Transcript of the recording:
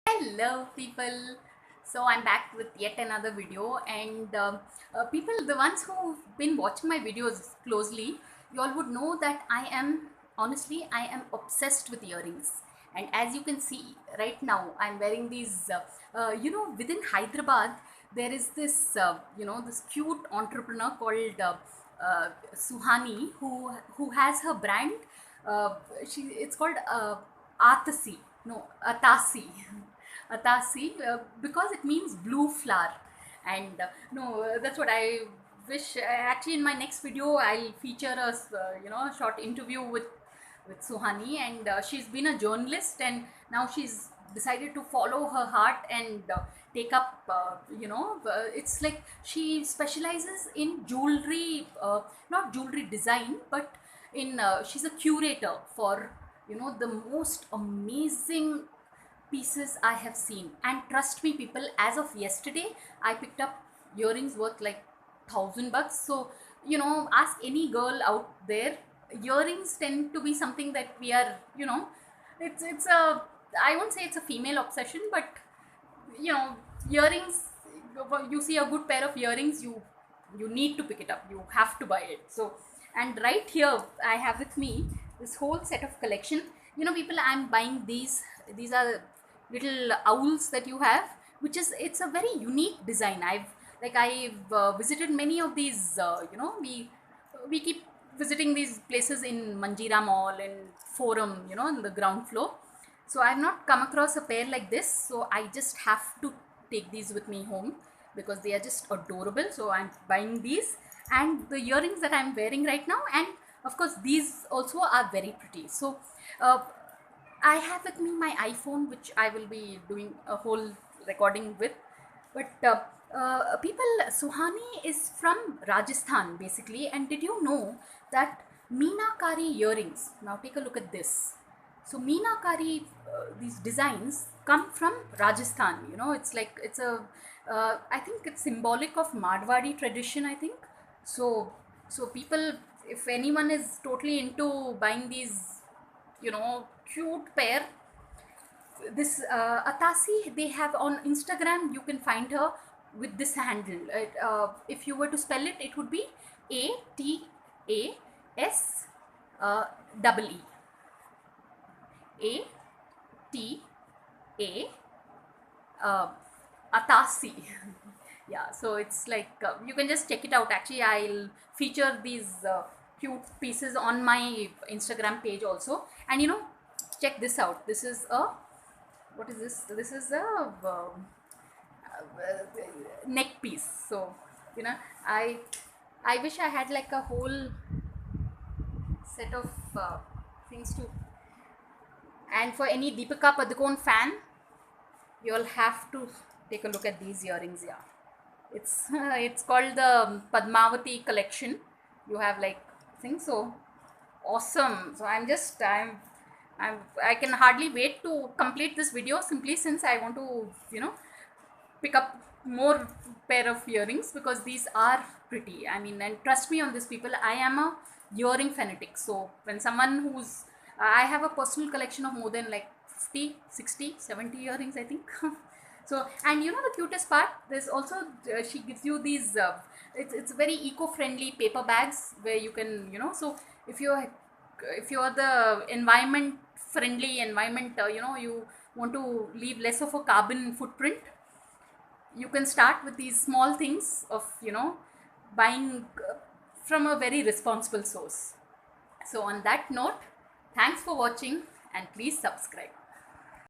Hello people. So I'm back with yet another video, and people, the ones who've been watching my videos closely, you all would know that I am obsessed with earrings. And as you can see right now, I'm wearing these within Hyderabad there is this this cute entrepreneur called Suhani who has her brand. It's called Atasi, no, Atasi. Atasi, because it means blue flower. And no, that's what I wish. Actually, in my next video, I'll feature a short interview with Suhani, and she's been a journalist, and now she's decided to follow her heart and take up. It's like she specializes in jewelry, not jewelry design, but in she's a curator for the most amazing pieces I have seen. And trust me, people, as of yesterday, I picked up earrings worth like $1,000. So, ask any girl out there. Earrings tend to be something that we are, it's a, I won't say it's a female obsession, but earrings, you see a good pair of earrings, you need to pick it up, you have to buy it. So, and right here I have with me this whole set of collection. People, I'm buying these are little owls that you have, which is, it's a very unique design. I've visited many of these, we keep visiting these places in Manjira Mall and Forum, in the ground floor. So I've not come across a pair like this, so I just have to take these with me home because they are just adorable. So I'm buying these, and the earrings that I'm wearing right now, and of course these also are very pretty. So uh, I have with me my iPhone, which I will be doing a whole recording with. But people, Suhani is from Rajasthan basically. And did you know that Meenakari earrings? Now take a look at this. So Meenakari, these designs come from Rajasthan. It's like I think it's symbolic of Marwari tradition. I think so. So people, if anyone is totally into buying these, cute pair, this Atasi, they have on Instagram, you can find her with this handle. If you were to spell it, it would be ATAS double E. ATA Atasi. Yeah, so it's like you can just check it out. Actually, I'll feature these cute pieces on my Instagram page also. And check this out. This is a, what is this? This is a neck piece. So I wish I had like a whole set of things to. And for any Deepika Padukone fan, you'll have to take a look at these earrings. Yeah, it's called the Padmavati collection. You have like things, so awesome. So I can hardly wait to complete this video, simply since I want to pick up more pair of earrings because these are pretty. I mean, and trust me on this, people, I am a earring fanatic. So when someone who's I have a personal collection of more than like 50, 60, 70 earrings, I think. So, and the cutest part, there's also she gives you these it's very eco-friendly paper bags where you can, so if you're the environment friendly environment, you want to leave less of a carbon footprint, you can start with these small things of buying from a very responsible source. So on that note, thanks for watching, and please subscribe.